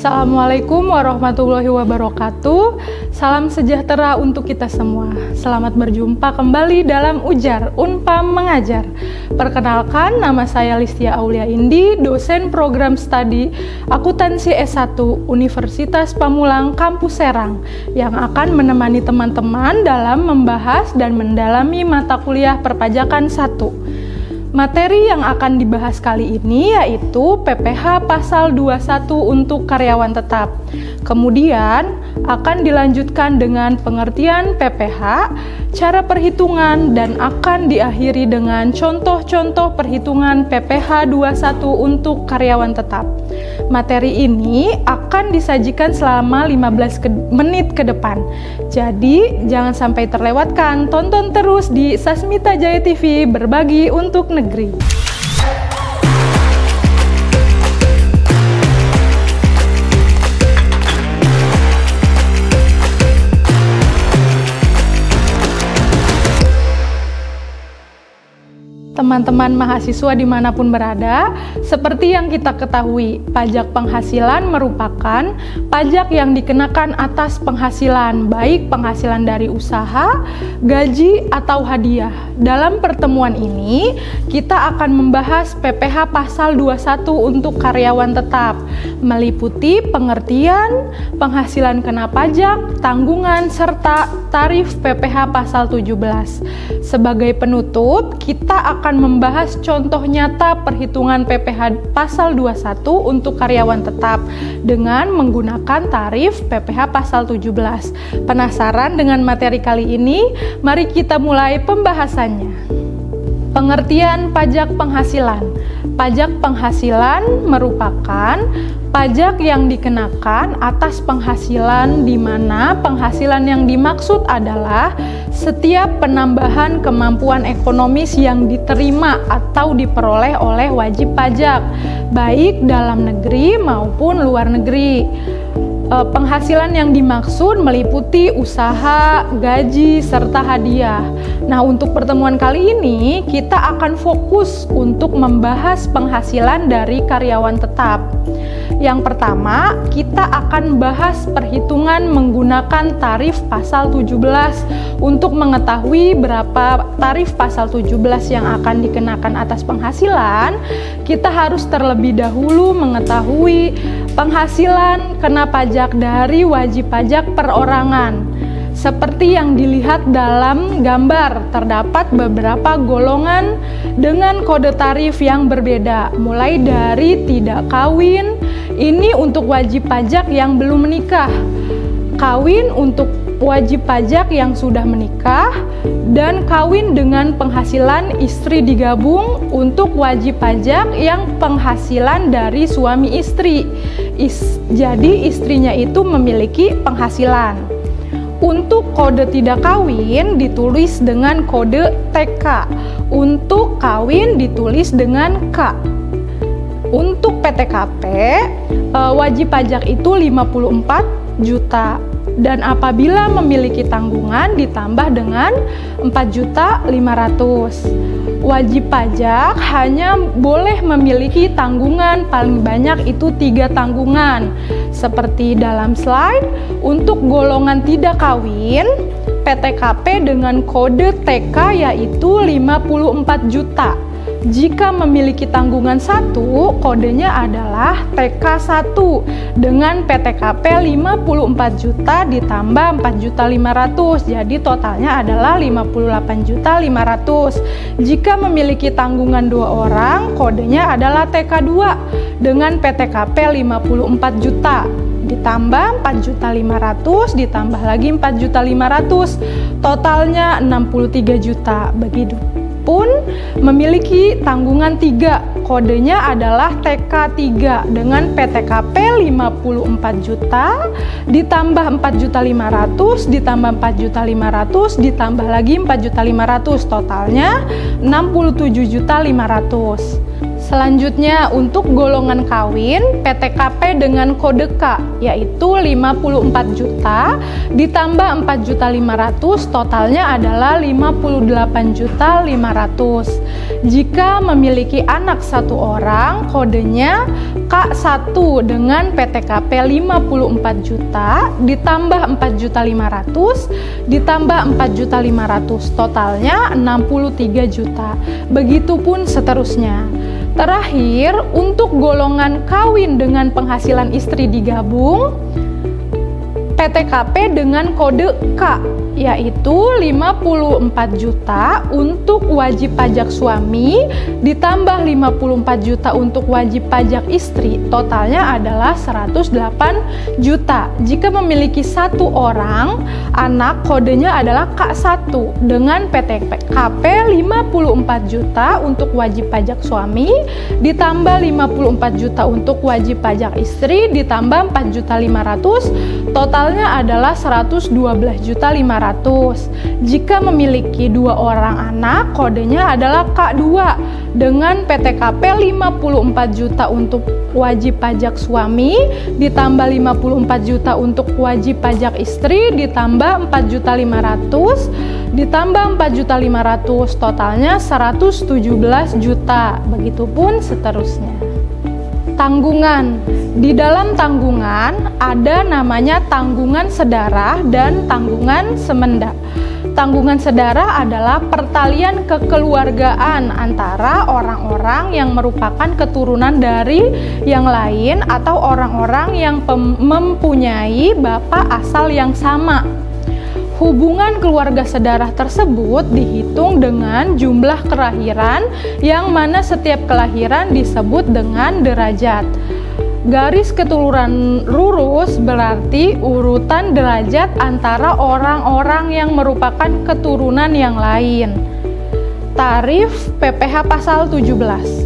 Assalamualaikum warahmatullahi wabarakatuh. Salam sejahtera untuk kita semua. Selamat berjumpa kembali dalam Ujar Unpam Mengajar. Perkenalkan, nama saya Listia Aulia Indi, dosen program studi Akuntansi S1 Universitas Pamulang Kampus Serang, yang akan menemani teman-teman dalam membahas dan mendalami mata kuliah perpajakan 1. Materi yang akan dibahas kali ini yaitu PPh pasal 21 untuk karyawan tetap. Kemudian akan dilanjutkan dengan pengertian PPh, cara perhitungan, dan akan diakhiri dengan contoh-contoh perhitungan PPh 21 untuk karyawan tetap. Materi ini akan disajikan selama 15 menit ke depan. Jadi jangan sampai terlewatkan, tonton terus di Sasmita Jaya TV, berbagi untuk negeri. Teman-teman mahasiswa dimanapun berada, seperti yang kita ketahui, pajak penghasilan merupakan pajak yang dikenakan atas penghasilan, baik penghasilan dari usaha, gaji, atau hadiah. Dalam pertemuan ini, kita akan membahas PPh pasal 21 untuk karyawan tetap, meliputi pengertian, penghasilan kena pajak, tanggungan, serta tarif PPh pasal 17. Sebagai penutup, kita akan membahas contoh nyata perhitungan PPh pasal 21 untuk karyawan tetap dengan menggunakan tarif PPh pasal 17. Penasaran dengan materi kali ini? Mari kita mulai pembahasannya. Pengertian pajak penghasilan. Pajak penghasilan merupakan pajak yang dikenakan atas penghasilan, di mana penghasilan yang dimaksud adalah setiap penambahan kemampuan ekonomis yang diterima atau diperoleh oleh wajib pajak, baik dalam negeri maupun luar negeri. Penghasilan yang dimaksud meliputi usaha, gaji, serta hadiah. Nah, untuk pertemuan kali ini kita akan fokus untuk membahas penghasilan dari karyawan tetap. Yang pertama, kita akan bahas perhitungan menggunakan tarif pasal 17. Untuk mengetahui berapa tarif pasal 17 yang akan dikenakan atas penghasilan, kita harus terlebih dahulu mengetahui penghasilan kena pajak dari wajib pajak perorangan. Seperti yang dilihat dalam gambar, terdapat beberapa golongan dengan kode tarif yang berbeda, mulai dari tidak kawin, ini untuk wajib pajak yang belum menikah, kawin untuk wajib pajak yang sudah menikah, dan kawin dengan penghasilan istri digabung untuk wajib pajak yang penghasilan dari suami istri. Jadi istrinya itu memiliki penghasilan. Untuk kode tidak kawin ditulis dengan kode TK. Untuk kawin ditulis dengan K. Untuk PTKP, wajib pajak itu 54 juta. Dan apabila memiliki tanggungan ditambah dengan 4.500.000. Wajib pajak hanya boleh memiliki tanggungan paling banyak itu 3 tanggungan. Seperti dalam slide, untuk golongan tidak kawin, PTKP dengan kode TK yaitu 54 juta. Jika memiliki tanggungan 1, kodenya adalah TK1 dengan PTKP 54 juta ditambah 4.500.000. Jadi totalnya adalah 58.500.000. Jika memiliki tanggungan 2 orang, kodenya adalah TK2 dengan PTKP 54 juta ditambah 4.500.000 ditambah lagi 4.500.000. Totalnya 63 juta. Begitu pun memiliki tanggungan 3, kodenya adalah TK3 dengan PTKP 54 juta ditambah 4.500.000 ditambah 4.500.000 ditambah lagi 4.500.000, totalnya 67.500.000. Selanjutnya untuk golongan kawin PTKP dengan kode K yaitu 54 juta ditambah 4.500 totalnya adalah 58.500. Jika memiliki anak satu orang kodenya K1 dengan PTKP 54 juta ditambah 4.500 ditambah 4.500 totalnya 63 juta. Begitupun seterusnya. Terakhir, untuk golongan kawin dengan penghasilan istri digabung, PTKP dengan kode K, yaitu 54 juta untuk wajib pajak suami, ditambah 54 juta untuk wajib pajak istri, totalnya adalah 108 juta. Jika memiliki satu orang, anak kodenya adalah K1 dengan PTKP 54 juta untuk wajib pajak suami, ditambah 54 juta untuk wajib pajak istri, ditambah 4.500, totalnya adalah 112.500. Jika memiliki dua orang anak, kodenya adalah K2 dengan PTKP 54 juta untuk wajib pajak suami, ditambah 54 juta untuk wajib pajak istri, ditambah 4.500, ditambah 4.500, totalnya 117 juta. Begitupun seterusnya. Tanggungan. Di dalam tanggungan ada namanya tanggungan sedarah dan tanggungan semendak. Tanggungan sedarah adalah pertalian kekeluargaan antara orang-orang yang merupakan keturunan dari yang lain atau orang-orang yang mempunyai bapak asal yang sama. Hubungan keluarga sedarah tersebut dihitung dengan jumlah kelahiran yang mana setiap kelahiran disebut dengan derajat. Garis keturunan lurus berarti urutan derajat antara orang-orang yang merupakan keturunan yang lain. Tarif PPh pasal 17.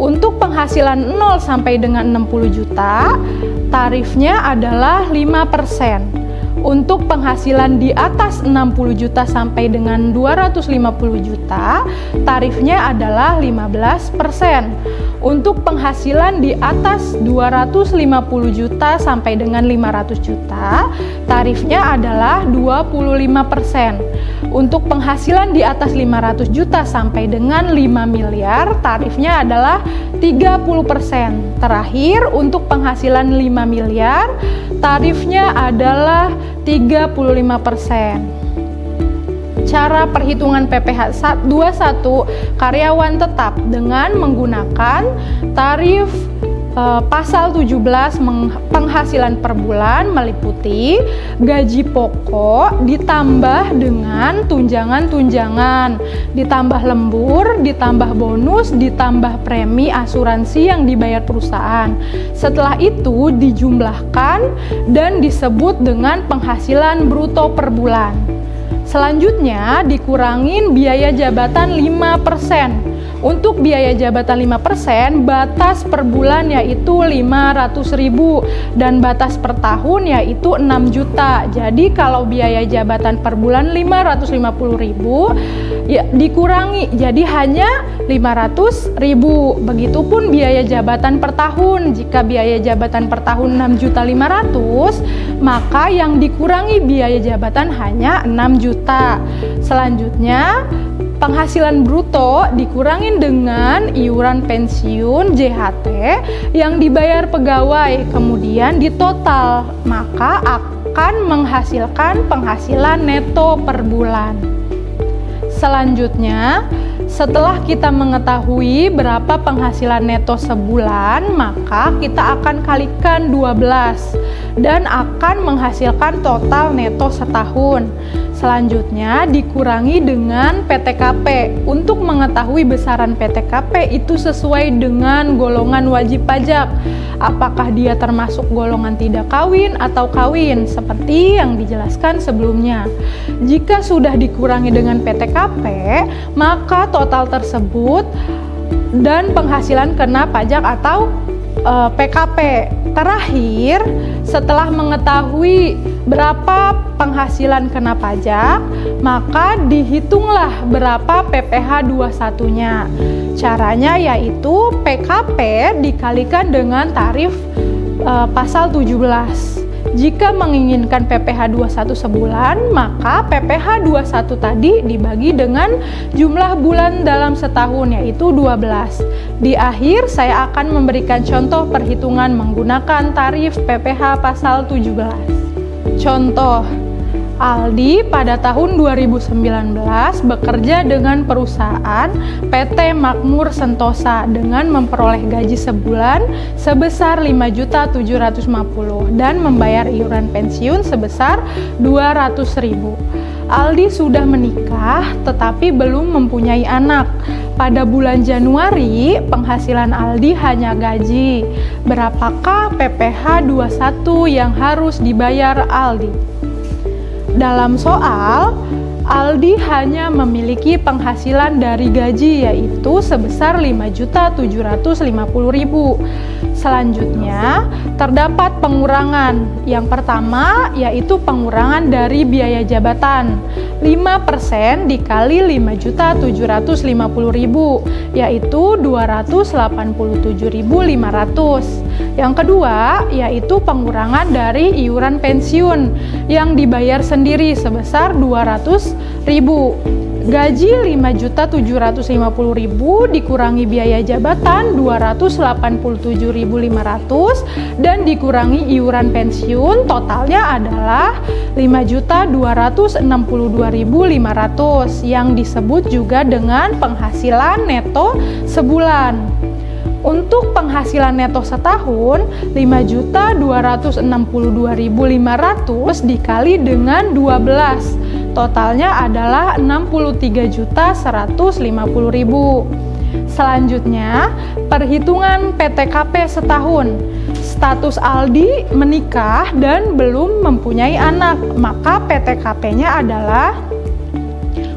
Untuk penghasilan 0 sampai dengan 60 juta, tarifnya adalah 5%. Untuk penghasilan di atas 60 juta sampai dengan 250 juta, tarifnya adalah 15%. Untuk penghasilan di atas 250 juta sampai dengan 500 juta, tarifnya adalah 25%. Untuk penghasilan di atas 500 juta sampai dengan 5 miliar, tarifnya adalah 30%. Terakhir, untuk penghasilan 5 miliar, tarifnya adalah 35%. Cara perhitungan PPh 21 karyawan tetap dengan menggunakan tarif pasal 17 penghasilan per bulan meliputi gaji pokok ditambah dengan tunjangan-tunjangan, ditambah lembur, ditambah bonus, ditambah premi asuransi yang dibayar perusahaan. Setelah itu dijumlahkan dan disebut dengan penghasilan bruto per bulan. Selanjutnya dikurangin biaya jabatan 5%. Untuk biaya jabatan 5%, batas per bulan yaitu 500.000 dan batas per tahun yaitu 6 juta. Jadi kalau biaya jabatan per bulan 550.000 ya dikurangi jadi hanya 500.000. Begitupun biaya jabatan per tahun. Jika biaya jabatan per tahun 6.500.000, maka yang dikurangi biaya jabatan hanya 6 juta. Selanjutnya penghasilan bruto dikurangin dengan iuran pensiun JHT yang dibayar pegawai, kemudian ditotal, maka akan menghasilkan penghasilan neto per bulan. Selanjutnya, setelah kita mengetahui berapa penghasilan neto sebulan, maka kita akan kalikan 12 dan akan menghasilkan total neto setahun. Selanjutnya dikurangi dengan PTKP. Untuk mengetahui besaran PTKP itu sesuai dengan golongan wajib pajak. Apakah dia termasuk golongan tidak kawin atau kawin, seperti yang dijelaskan sebelumnya. Jika sudah dikurangi dengan PTKP, maka total tersebut dan penghasilan kena pajak atau PKP. Terakhir, setelah mengetahui berapa penghasilan kena pajak, maka dihitunglah berapa PPh 21-nya. Caranya yaitu PKP dikalikan dengan tarif pasal 17. Jika menginginkan PPh 21 sebulan, maka PPh 21 tadi dibagi dengan jumlah bulan dalam setahun, yaitu 12. Di akhir, saya akan memberikan contoh perhitungan menggunakan tarif PPh pasal 17. Contoh, Aldi pada tahun 2019 bekerja dengan perusahaan PT Makmur Sentosa dengan memperoleh gaji sebulan sebesar 5.750.000 dan membayar iuran pensiun sebesar 200.000. Aldi sudah menikah tetapi belum mempunyai anak. Pada bulan Januari, penghasilan Aldi hanya gaji. Berapakah PPh 21 yang harus dibayar Aldi? Dalam soal, Aldi hanya memiliki penghasilan dari gaji yaitu sebesar 5.750.000. Selanjutnya, terdapat pengurangan. Yang pertama yaitu pengurangan dari biaya jabatan. 5% dikali 5.750.000 yaitu 287.500. Yang kedua yaitu pengurangan dari iuran pensiun yang dibayar sendiri sebesar 200.000. Gaji 5.750.000 dikurangi biaya jabatan 287.500 dan dikurangi iuran pensiun, totalnya adalah 5.262.500 yang disebut juga dengan penghasilan neto sebulan. Untuk penghasilan neto setahun, 5.262.500 dikali dengan 12. Totalnya adalah 63.150.000. Selanjutnya, perhitungan PTKP setahun. Status Aldi menikah dan belum mempunyai anak, maka PTKP-nya adalah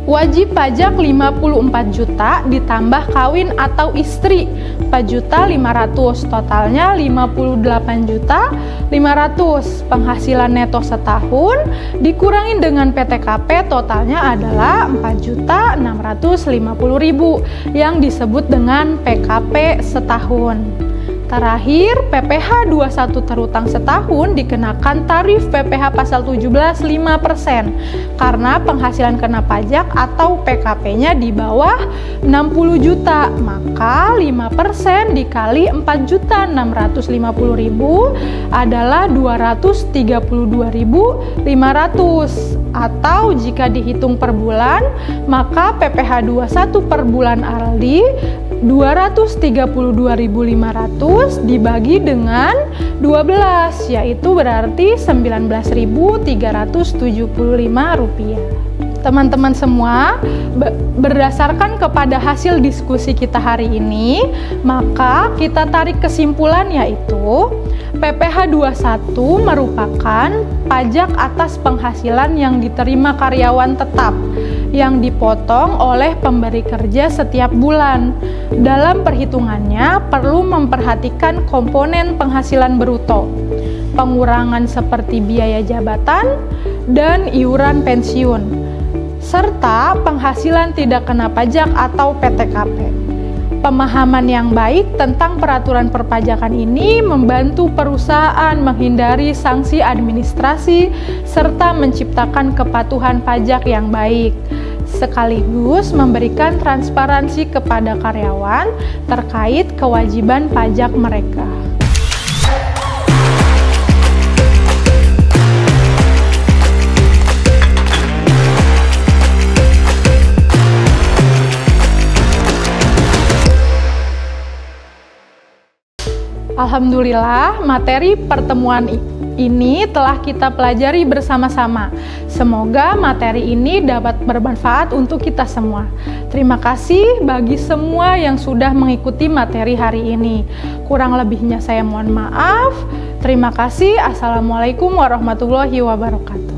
wajib pajak 54 juta ditambah kawin atau istri 4.500.000, totalnya 58.500.000. Penghasilan neto setahun dikurangin dengan PTKP, totalnya adalah 4.650.000 yang disebut dengan PKP setahun. Terakhir, PPh 21 terutang setahun dikenakan tarif PPh pasal 17 5% karena penghasilan kena pajak atau PKP-nya di bawah 60 juta, maka 5% dikali 4.650.000 adalah 232.500, atau jika dihitung per bulan, maka PPh 21 per bulan Aldi 232.500 dibagi dengan 12, yaitu berarti Rp19.375. Teman-teman semua, berdasarkan kepada hasil diskusi kita hari ini, maka kita tarik kesimpulan yaitu PPh 21 merupakan pajak atas penghasilan yang diterima karyawan tetap yang dipotong oleh pemberi kerja setiap bulan. Dalam perhitungannya perlu memperhatikan komponen penghasilan bruto, pengurangan seperti biaya jabatan dan iuran pensiun, serta penghasilan tidak kena pajak atau PTKP. Pemahaman yang baik tentang peraturan perpajakan ini membantu perusahaan menghindari sanksi administrasi serta menciptakan kepatuhan pajak yang baik, sekaligus memberikan transparansi kepada karyawan terkait kewajiban pajak mereka. Alhamdulillah, materi pertemuan ini telah kita pelajari bersama-sama. Semoga materi ini dapat bermanfaat untuk kita semua. Terima kasih bagi semua yang sudah mengikuti materi hari ini. Kurang lebihnya saya mohon maaf. Terima kasih. Assalamualaikum warahmatullahi wabarakatuh.